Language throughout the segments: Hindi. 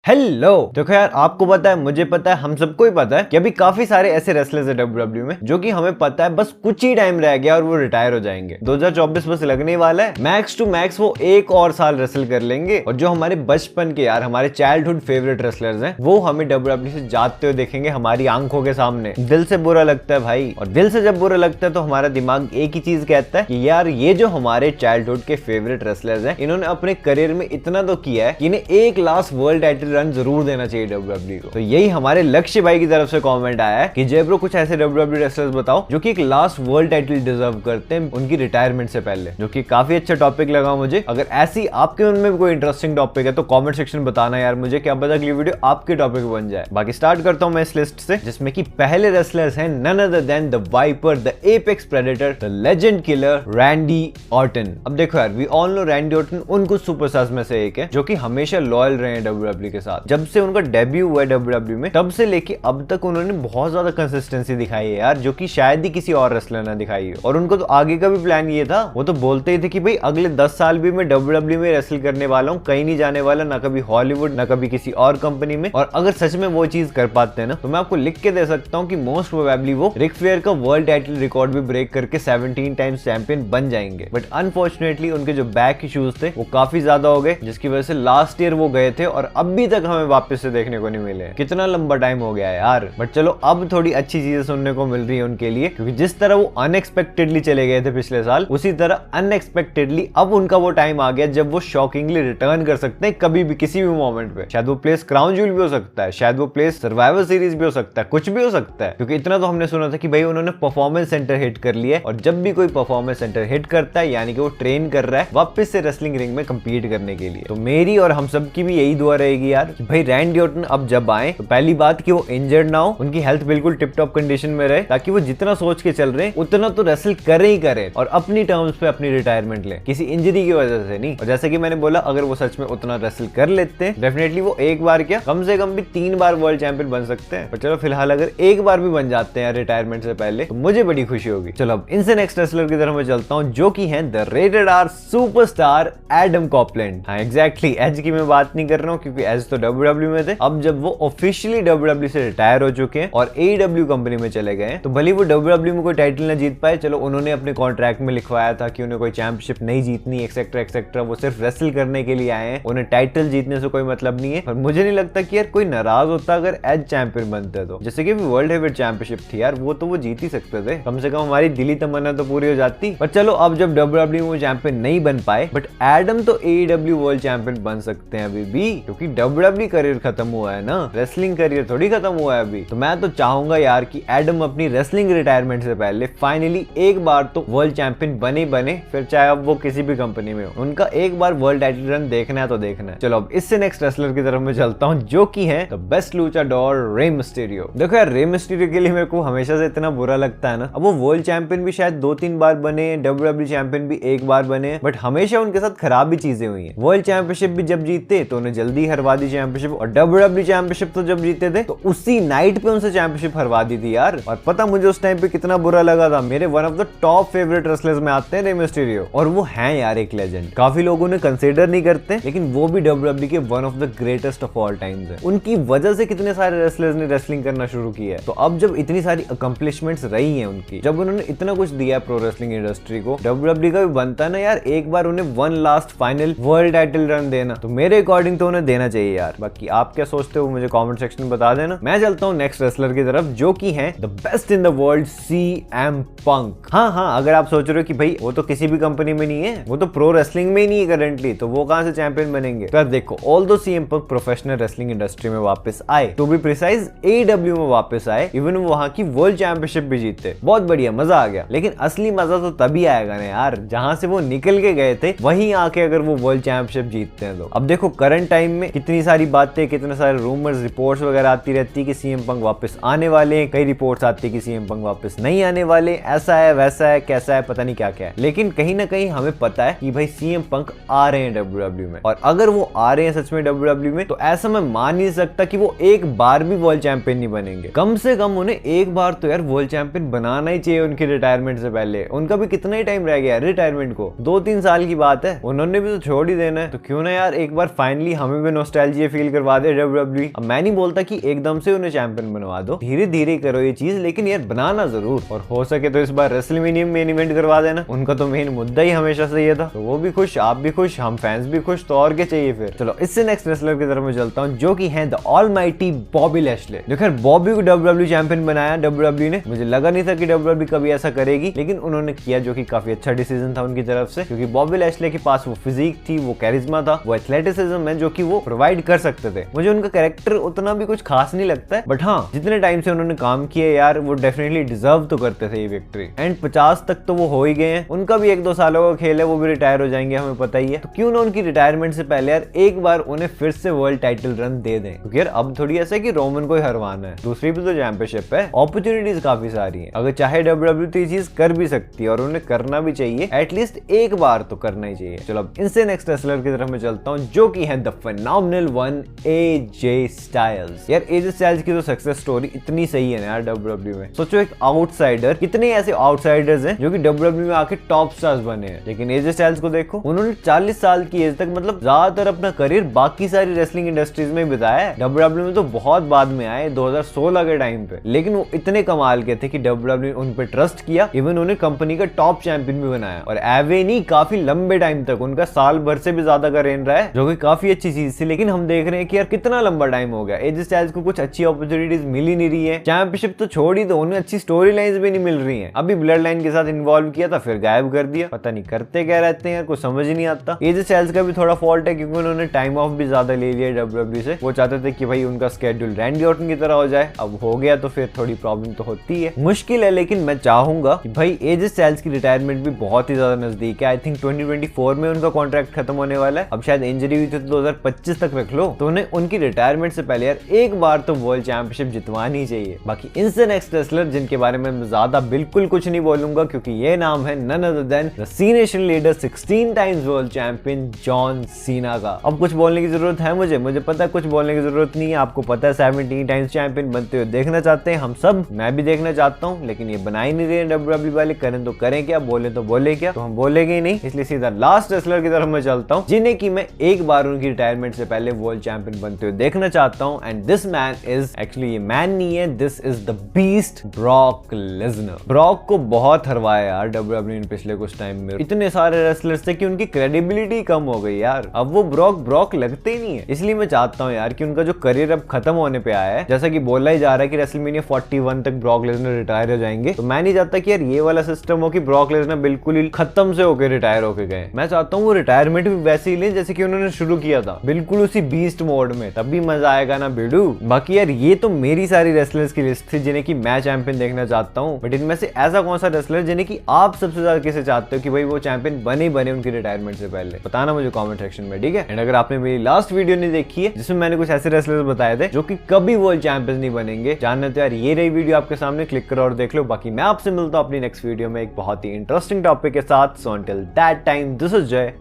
हेलो। देखो यार, आपको पता है, मुझे पता है, हम सबको ही पता है कि अभी काफी सारे ऐसे रेसलर्स है डब्ल्यूडब्ल्यू में जो कि हमें पता है बस कुछ ही टाइम रह गया और वो रिटायर हो जाएंगे। 2024 बस लगने वाला है, मैक्स टू मैक्स वो एक और साल रेसल कर लेंगे और जो हमारे बचपन के यार हमारे चाइल्डहुड फेवरेट रेसलर्स हैं वो हमें डब्ल्यूडब्ल्यू से जाते हुए देखेंगे हमारी आंखों के सामने। दिल से बुरा लगता है भाई, और दिल से जब बुरा लगता है तो हमारा दिमाग एक ही चीज कहता है कि यार ये जो हमारे चाइल्डहुड के फेवरेट रेसलर्स हैं इन्होंने अपने करियर में इतना तो किया है कि इन्हें एक लास्ट वर्ल्ड टाइटल रन जरूर देना चाहिए डब्ल्यूडब्ल्यू को। तो यही हमारे लक्ष्य भाई की तरफ से कमेंट आया है कि जय ब्रो कुछ ऐसे डब्ल्यूडब्ल्यू रेसलर्स बताओ जो कि एक लास्ट वर्ल्ड टाइटल डिजर्व करते हैं उनकी रिटायरमेंट से पहले, जो कि काफी अच्छा टॉपिक लगा मुझे। अगर ऐसी आपके मन में भी कोई इंटरेस्टिंग टॉपिक है तो कमेंट सेक्शन बताना यार मुझे, क्या पता अगली वीडियो आपके टॉपिक बन जाए। बाकी स्टार्ट करता हूं मैं इस लिस्ट से, जिसमें कि पहले रेसलर्स हैं none other than the viper, the apex predator, the legend killer Randy Orton. अब देखो यार, we all know Randy Orton उन कुछ सुपरस्टार्स में से एक है जो कि हमेशा लॉयल रहे हैं डब्ल्यूडब्ल्यू के साथ। जब से उनका डेब्यू हुआ है डब्ल्यूडब्ल्यू में तब से लेके अब तक उन्होंने बहुत ज्यादा कंसिस्टेंसी दिखाई है यार, जो कि शायद ही किसी और रेसलर ने दिखाई है। और उनको तो आगे का भी प्लान ये था, वो तो बोलते ही थे कि भाई अगले 10 साल भी मैं डब्ल्यूडब्ल्यू में रेसल करने वाला हूँ, कहीं नहीं जाने वाला, ना कभी हॉलीवुड ना कभी किसी और कंपनी में। और अगर सच में वो चीज कर पाते हैं ना तो मैं आपको लिख के दे सकता हूँ कि मोस्ट प्रोबेबली वो रिक फ्लेयर का वर्ल्ड टाइटल रिकॉर्ड भी ब्रेक करके 17 टाइम्स चैंपियन बन जाएंगे। बट अनफॉर्चुनेटली उनके जो बैक इश्यूज थे वो काफी ज्यादा हो गए, जिसकी वजह से लास्ट ईयर वो गए थे और अभी तक हमें वापस से देखने को नहीं मिले। कितना लंबा टाइम हो गया है यार। बट चलो अब थोड़ी अच्छी चीजें सुनने को मिल रही है उनके लिए, क्योंकि जिस तरह वो अनएक्सपेक्टेडली चले गए थे पिछले साल, उसी तरह अनएक्सपेक्टेडली अब उनका वो टाइम आ गया जब वो शॉकिंगली रिटर्न कर सकते हैं कभी भी किसी भी मोमेंट पे। शायद वो प्लेस क्राउन ज्यूल भी हो सकता है, शायद वो प्लेस सर्वाइवर सीरीज भी हो सकता है, कुछ भी हो सकता है। क्योंकि इतना तो हमने सुना था कि भाई उन्होंने परफॉर्मेंस सेंटर हिट कर लिया, और जब भी कोई परफॉर्मेंस सेंटर हिट करता है यानी कि वो ट्रेन कर रहा है वापस से रेसलिंग रिंग में कंपीट करने के लिए। तो मेरी और हम सब की भी यही दुआ रहेगी यार कि भाई रैंडी ऑर्टन अब जब आए तो पहली बात कि वो इंजर्ड ना हो, उनकी हेल्थ बिल्कुल टिप टॉप कंडीशन में रहे, ताकि वो जितना सोच के चल रहे हैं उतना तो रेसल करे ही करे और अपनी टर्म्स पे अपनी रिटायरमेंट ले, किसी इंजरी की वजह से नहीं। और जैसे कि मैंने बोला, अगर वो सच में उतना रेसल कर लेते हैं डेफिनेटली वो एक बार क्या कम से कम भी 3 बार वर्ल्ड चैंपियन बन सकते हैं। पर चलो फिलहाल अगर एक बार भी बन जाते हैं रिटायरमेंट से पहले तो मुझे बड़ी खुशी होगी। चलो अब इनसे नेक्स्ट रेसलर की तरफ मैं चलता हूँ, जो कि है the rated R superstar Adam Copeland. हाँ एग्जैक्टली, एज की मैं बात नहीं कर रहा हूँ क्योंकि एज तो डब्ल्यूडब्ल्यू में थे। अब जब वो ऑफिशियली डब्ल्यूडब्ल्यू से रिटायर हो चुके हैं और एईडब्ल्यू कंपनी में चले गए हैं, तो भले वो डब्ल्यूडब्ल्यू में कोई टाइटल ना जीत पाए, चलो उन्होंने अपने कॉन्ट्रैक्ट में लिखवाया था कि उन्हें कोई चैंपियनशिप नहीं जीतनी एक्सेट्रा एक्सेट्रा, वो सिर्फ रेसल करने के लिए आए हैं, उन्हें टाइटल जीतने से कोई मतलब नहीं है। पर मुझे नहीं लगता कि यार कोई नाराज होता अगर एज चैंपियन बनते तो। जैसे कि वर्ल्ड हेवीवेट चैंपियनशिप थी यार, वो तो वो जीत ही सकते थे, कम से कम हमारी दिली तमन्ना तो पूरी हो जाती। पर चलो अब जब डब्ल्यूडब्ल्यू में चैंपियन नहीं बन पाए, बट एडम तो एईडब्ल्यू वर्ल्ड चैंपियन बन सकते हैं अभी भी, क्योंकि डब्ल्यूडब्ल्यू करियर खत्म हुआ है ना, रेसलिंग करियर थोड़ी खत्म हुआ है अभी। तो मैं तो चाहूंगा यार कि एडम अपनी रेसलिंग रिटायरमेंट से पहले फाइनली एक बार तो वर्ल्ड चैंपियन बने, फिर चाहे अब वो किसी भी कंपनी में हो, उनका एक बार वर्ल्ड टाइटल रन देखना है तो देखना है। चलो अब इससे नेक्स्ट रेसलर की तरफ मैं चलता हूं, जो कि है द बेस्ट लूचाडोर रे मिस्टीरियो। देखो यार, रे मिस्टीरियो के लिए मेरे को हमेशा से इतना बुरा लगता है ना। अब वो वर्ल्ड चैंपियन भी शायद 2-3 बार बने, डब्ल्यूडब्ल्यू चैंपियन भी एक बार बने, बट हमेशा उनके साथ खराब भी चीजें हुई हैं। वर्ल्ड चैंपियनशिप भी जब जीते तो उन्हें जल्दी हरवा दी चैंपियनशिप, और डब्ल्यूडब्ल्यू चैंपियनशिप तो जब जीते थे तो उसी नाइट पे उनसे चैंपियनशिप हरवा दी थी यार। और पता मुझे उस टाइम पे कितना बुरा लगा था। मेरे one of the top favourite wrestlers में आते हैं रे मिस्टीरियो, और वो हैं यार एक लेजेंड। काफी लोग उन्हें कंसीडर नहीं करते, लेकिन वो भी डब्ल्यूडब्ल्यू के one of the greatest of all times है। उनकी वजह से कितने सारे रेसलर्स ने रेसलिंग करना शुरू किया है। तो अब जब इतनी सारी अकम्प्लिशमेंट्स रही हैं उनकी, जब उन्होंने इतना कुछ दिया है प्रो रेसलिंग इंडस्ट्री को, डब्ल्यूडब्ल्यू का भी बनता है ना यार एक बार उन्हें one last final world title run देना। तो मेरे अकॉर्डिंग तो उन्हें देना चाहिए यार। बाकी आप क्या सोचते हो मुझे कमेंट सेक्शन में बता देना। मैं चलता हूँ नेक्स्ट रेसलर की तरफ, जो कि है the best in the world CM Punk. हाँ, अगर आप सोच रहे हो कि भाई वो तो किसी भी कंपनी में नहीं है, वो तो प्रो रेसलिंग में ही नहीं है करंटली, तो वो कहां से चैंपियन बनेंगे। तो देखो, although CM Punk professional wrestling industry में वापस आए, टू बी प्रिसाइज एईडब्ल्यू में वापस आए, इवन वहां की वर्ल्ड चैंपियनशिप भी जीते, बहुत बढ़िया, मजा आ गया। लेकिन असली मजा तो तभी आएगा ना यार जहां से वो निकल के गए थे वहीं आके अगर वो वर्ल्ड चैंपियनशिप जीतते हैं तो। अब देखो करंट टाइम में कितनी सारी बातें, कितने सारे रूमर्स, रिपोर्ट्स वगैरह आती रहती है कि सीएम पंक वापस आने वाले हैं, कई रिपोर्ट्स आती है कि सीएम पंक वापस नहीं आने वाले, ऐसा है वैसा है कैसा है पता नहीं क्या क्या है। लेकिन कहीं ना कहीं हमें पता है कि भाई सीएम पंक आ रहे हैं डब्ल्यूडब्ल्यू में, और अगर वो आ रहे हैं सच में डब्ल्यूडब्ल्यू में तो ऐसा मैं मान नहीं सकता कि वो एक बार भी वर्ल्ड चैंपियन नहीं बनेंगे। कम से कम उन्हें एक बार तो यार वर्ल्ड चैंपियन बनाना ही चाहिए उनकी रिटायरमेंट से पहले। उनका भी कितना ही टाइम रह गया है रिटायरमेंट को, 2-3 साल की बात है, उन्होंने भी तो छोड़ ही देना है। तो क्यों ना यार एक बार फाइनली हमें भी नॉस्टैल्जिया ये फील करवा दे WWE। अब मैं नहीं बोलता कि एकदम से उन्हें चैंपियन बनवा दो, धीरे धीरे करो ये चीज, लेकिन यार बनाना जरूर, और हो सके तो इस बार रेसलमेनिया मेन इवेंट करवा देना। उनका तो मेन मुद्दा ही हमेशा से ये था, तो वो भी खुश, आप भी खुश, हम फैंस भी खुश, तो और क्या चाहिए फिर। चलो इससे नेक्स्ट रेसलर की तरफ मैं चलता हूँ, जो कि है द ऑलमाइटी बॉबी लैशले। देखो बॉबी को WWE चैंपियन बनाया WWE ने, मुझे लगा नहीं था कि WWE कभी ऐसा करेगी, लेकिन उन्होंने किया, जो कि काफी अच्छा डिसीजन था उनकी तरफ से, क्योंकि बॉबी लैशले के पास वो फिजिक थी, वो कैरिज्मा था, वो एथलेटिसिज्म है जो कि वो प्रोवाइड कर सकते थे। मुझे उनका कैरेक्टर उतना भी कुछ खास नहीं लगता है, बट हाँ जितने टाइम से उन्होंने काम किया यार, वो डेफिनेटली डिजर्व तो करते थे ये विक्ट्री। एंड 50 तक तो वो हो ही गए हैं, उनका भी 1-2 सालों का खेल है, वो भी रिटायर हो जाएंगे, हमें पता ही है। तो क्यों ना उनकी रिटायरमेंट से पहले यार एक बार उन्हें फिर से वर्ल्ड टाइटल रन दे दें, क्योंकि यार अब थोड़ी ऐसा है कि रोमन को ही हरवाना है, दूसरी भी तो चैंपियनशिप है, अपॉर्चुनिटीज काफी सारी है। अगर चाहे WWE तो ये चीज कर भी सकती है, और उन्हें करना भी चाहिए, एटलीस्ट एक बार तो करना ही चाहिए। चलो अब इनसे नेक्स्ट रेसलर की तरफ मैं चलता हूँ, जो कि है the phenomenal one AJ styles. यार AJ स्टाइल्स की तो सक्सेस स्टोरी इतनी सही है ना यार WWE में। सोचो एक आउटसाइडर, कितने ऐसे आउटसाइडर्स हैं जो कि WWE में आके टॉप स्टार्स बने हैं, लेकिन AJ स्टाइल्स को देखो, उन्होंने 40 साल की एज तक, मतलब ज्यादातर अपना करियर बाकी सारी रेसलिंग इंडस्ट्रीज में बिताया है। WWE में तो बहुत बाद में आए, 2016 के टाइम पे, लेकिन वो इतने कमाल के थे कि WWE उन पे ट्रस्ट किया, इवन उन्हें कंपनी का टॉप चैंपियन भी बनाया, और एवे नहीं, काफी लंबे टाइम तक, उनका साल भर से भी ज्यादा का रेन रहा है, जो कि काफी अच्छी चीज थी। लेकिन हम देख रहे हैं कि यार कितना लंबा टाइम हो गया, AJ स्टाइल्स को कुछ अच्छी अपॉर्चुनिटीज मिल ही नहीं रही है, चैंपियनशिप तो छोड़ ही दो, उन्हें अच्छी स्टोरी लाइंस भी नहीं मिल रही हैं। अभी ब्लड लाइन के साथ इन्वॉल्व किया था, फिर गायब कर दिया, पता नहीं करते क्या रहते हैं यार, कुछ समझ ही नहीं आता। AJ स्टाइल्स का भी थोड़ा फॉल्ट है, क्योंकि उन्होंने टाइम ऑफ भी ज्यादा ले लिया WWE से, वो चाहते थे कि भाई उनका स्केड्यूल रैंडी ऑर्टन की तरह हो जाए, अब हो गया तो फिर थोड़ी प्रॉब्लम तो होती है, मुश्किल है, लेकिन मैं चाहूंगा कि भाई AJ स्टाइल्स की रिटायरमेंट भी बहुत ही ज्यादा नजदीक है। आई थिंक 2024 में उनका कॉन्ट्रैक्ट खत्म होने वाला है, अब शायद इंजरी हुई थी तो 2025 तक रख लो, तो उन्हें उनकी रिटायरमेंट से पहले यार एक बार तो वर्ल्ड चैंपियनशिप जितवानी चाहिए। बाकी इनसे नेक्स्ट रेसलर जिनके बारे में मैं ज्यादा बिल्कुल कुछ नहीं बोलूंगा, क्योंकि ये नाम है none other than the Cenation leader 16 times world champion John Cena का। अब कुछ बोलने की जरूरत है मुझे पता है कुछ बोलने की जरूरत नहीं है, आपको पता है 17 टाइम्स चैंपियन बनते हुए देखना चाहते हैं हम सब, मैं भी देखना चाहता हूँ, लेकिन ये बना ही नहीं रहे WWE वाले, करें तो करें क्या, बोले तो बोले क्या, तो हम बोलेंगे ही नहीं। इसलिए सीधा लास्ट रेसलर की तरफ मैं चलता हूँ, जिन्हें की मैं एक बार उनकी रिटायरमेंट से पहले वर्ल्ड चैंपियन बनते हुए देखना चाहता हूँ, and this man is actually, ये मैन नहीं है, this is the beast Brock Lesnar. Brock को बहुत हरवाया यार WWE ने पिछले कुछ टाइम में, इतने सारे रेसलर्स थे कि उनकी क्रेडिबिलिटी कम हो गई यार, अब वो ब्रॉक लगते ही नहीं है। इसलिए मैं चाहता हूँ यार कि उनका जो करियर अब खत्म होने पे आया है, जैसा कि बोला ही जा रहा है कि रेसलमेनिया 41 तक ब्रॉक लेसनर रिटायर हो जाएंगे, तो मैं नहीं चाहता कि यार ये वाला सिस्टम हो कि ब्रॉक लेसनर बिल्कुल ही खत्म से होकर रिटायर होके गए। मैं चाहता हूँ वो रिटायरमेंट भी वैसे ही लें जैसे कि उन्होंने शुरू किया था, बिल्कुल उसी बीस्ट मोड में, तब भी मजा आएगा ना बिडू। बाकी यार ये तो मेरी सारी रेसलर्स की लिस्ट थी जिन्हें की मैं चैंपियन देखना चाहता हूँ, बट इनमें से ऐसा कौन सा रेसलर जिन्हें की आप सबसे ज्यादा किसे चाहते हो कि भाई वो चैंपियन बने उनकी रिटायरमेंट से पहले, बताना मुझे कमेंट सेक्शन में, ठीक है। एंड अगर आपने मेरी लास्ट वीडियो नहीं देखी है जिसमें मैंने कुछ ऐसे रेसलर्स बताए थे जो कि कभी वर्ल्ड चैंपियंस नहीं बनेंगे, जानना तो यार ये रही वीडियो आपके सामने, क्लिक करो और देख लो। बाकी मैं आपसे मिलता हूँ अपनी नेक्स्ट वीडियो में एक बहुत ही इंटरेस्टिंग टॉपिक के साथ। So until that time, this is जय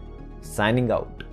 साइनिंग आउट।